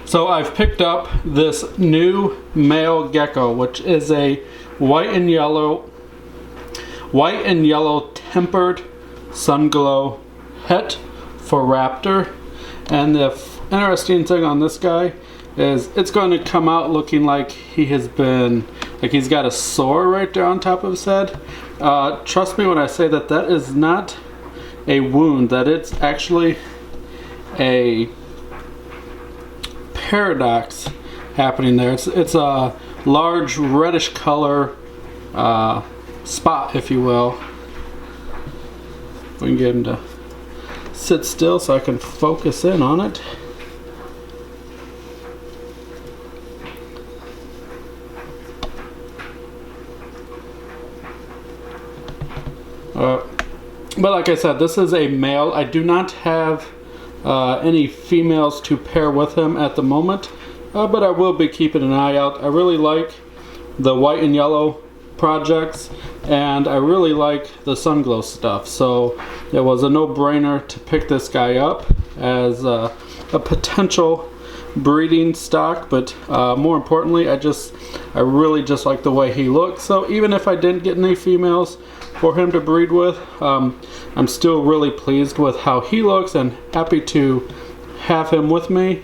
So I've picked up this new male gecko, which is a white and yellow tempered Sunglow het for raptor. And the interesting thing on this guy is it's going to come out looking like he's got a sore right there on top of his head. Trust me when I say that that is not a wound, that it's actually a paradox happening there. It's a large reddish color spot, if you will. We can get him to sit still so I can focus in on it. But like I said, this is a male. I do not have any females to pair with him at the moment, but I will be keeping an eye out. I really like the white and yellow projects, and I really like the Sunglow stuff, so it was a no-brainer to pick this guy up as a potential breeding stock. But more importantly, I really just like the way he looks. So even if I didn't get any females for him to breed with, I'm still really pleased with how he looks and happy to have him with me.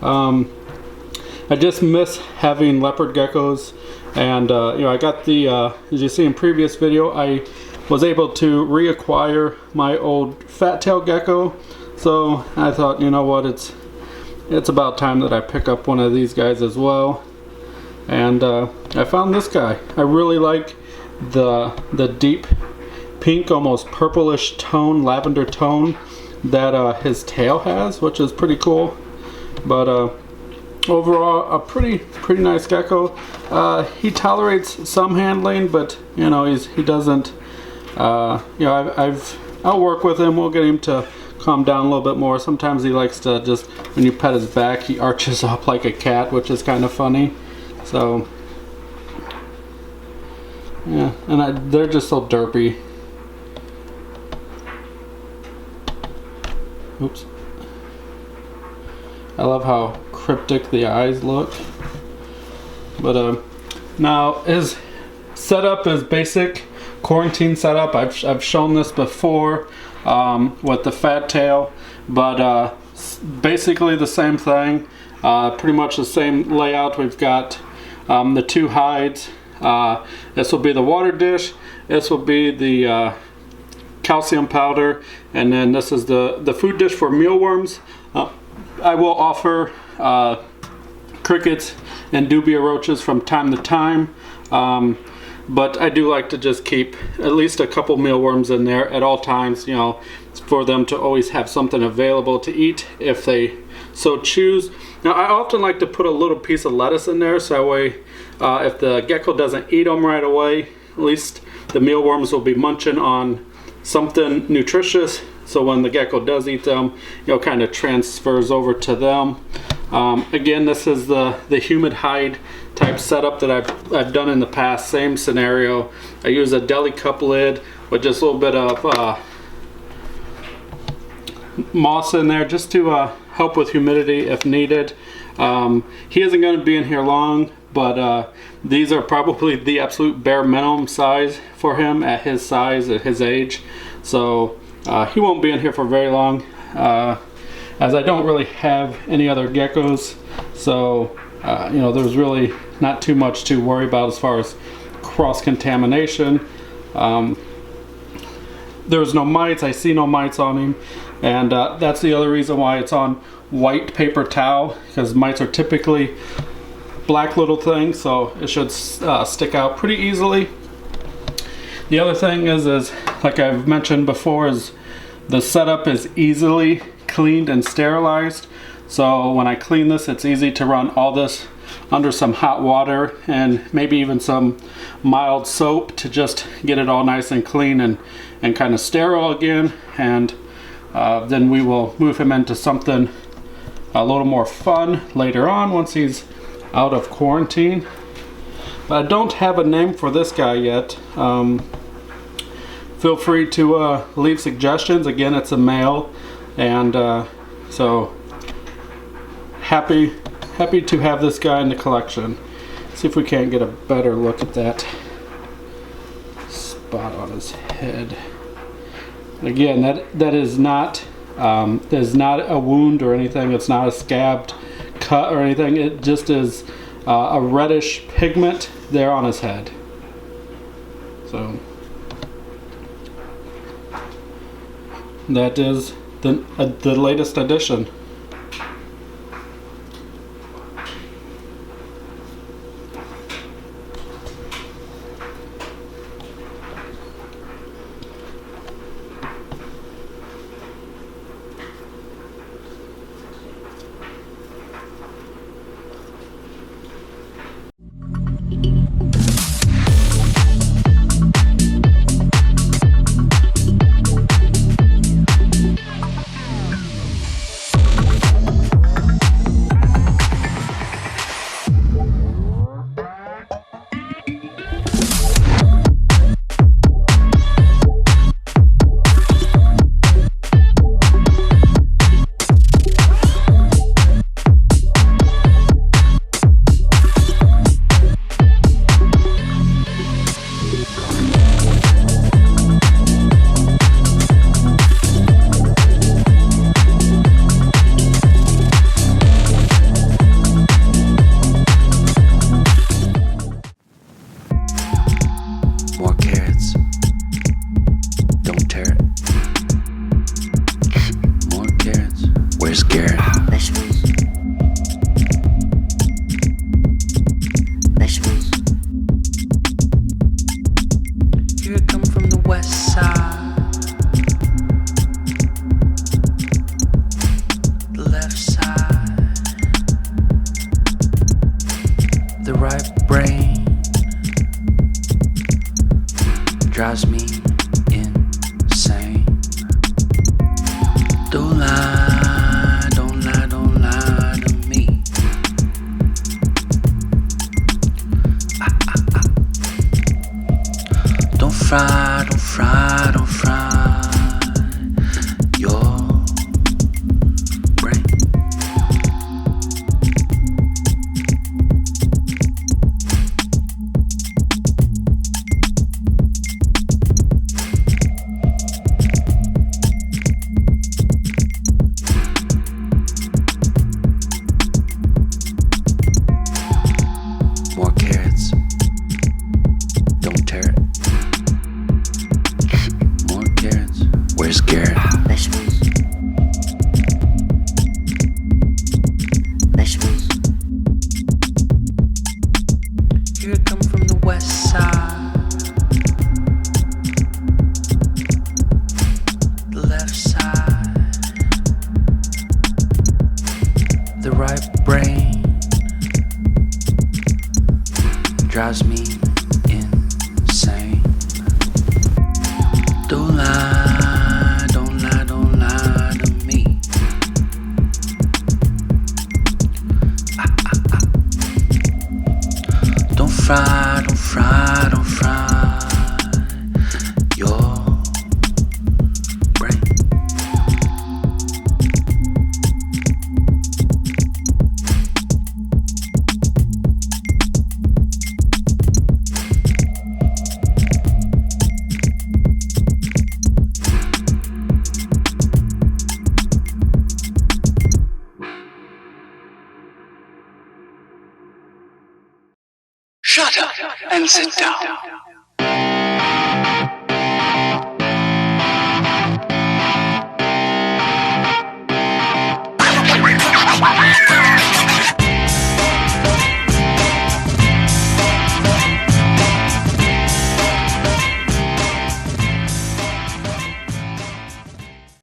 I just miss having leopard geckos, and I got the as you see in previous video, I was able to reacquire my old fat tail gecko, so I thought, you know what, it's about time that I pick up one of these guys as well. And I found this guy. I really like the deep pink, almost purplish tone, lavender tone that his tail has, which is pretty cool. But overall, a pretty nice gecko. He tolerates some handling, but he doesn't. I'll work with him. We'll get him to calm down a little bit more. Sometimes he likes to just, when you pet his back, he arches up like a cat, which is kind of funny. So yeah, and they're just so derpy. Oops. I love how cryptic the eyes look. But now his setup is basic quarantine setup. I've shown this before with the fat tail, but basically the same thing. Pretty much the same layout. We've got the two hides. This will be the water dish. This will be the calcium powder, and then this is the food dish for mealworms. I will offer crickets and dubia roaches from time to time, but I do like to just keep at least a couple mealworms in there at all times, for them to always have something available to eat if they so choose. Now I often like to put a little piece of lettuce in there, so that way if the gecko doesn't eat them right away, at least the mealworms will be munching on something nutritious, so when the gecko does eat them, kind of transfers over to them. Again, this is the humid hide type setup that I've done in the past. Same scenario. I use a deli cup lid with just a little bit of moss in there just to help with humidity if needed. He isn't going to be in here long, but these are probably the absolute bare minimum size for him at his size, at his age. So he won't be in here for very long, as I don't really have any other geckos. So there's really not too much to worry about as far as cross-contamination. There's no mites. I see no mites on him, and that's the other reason why it's on white paper towel, because mites are typically black little things, so it should stick out pretty easily. The other thing is like I've mentioned before, is the setup is easily cleaned and sterilized. So when I clean this, it's easy to run all this under some hot water and maybe even some mild soap to just get it all nice and clean and kind of sterile again. And then we will move him into something a little more fun later on once he's out of quarantine. But I don't have a name for this guy yet. Feel free to leave suggestions. Again, it's a male, and so happy happy to have this guy in the collection. See if we can't get a better look at that spot on his head. Again, that is not a wound or anything. It's not a scabbed cut or anything. It just is a reddish pigment there on his head. So that is the latest addition. Drives me insane. Don't lie, don't lie, don't lie to me. Don't fry, don't fry, don't fry your brain. More carrots, don't tear it. More carrots, where's Garrett? Vegetables. Vegetables. Here I come from the west side. The left side. The right brain drives me insane. Don't lie, don't lie, don't lie to me. Don't fry, don't fry, don't fry your brain. Shut up and sit down.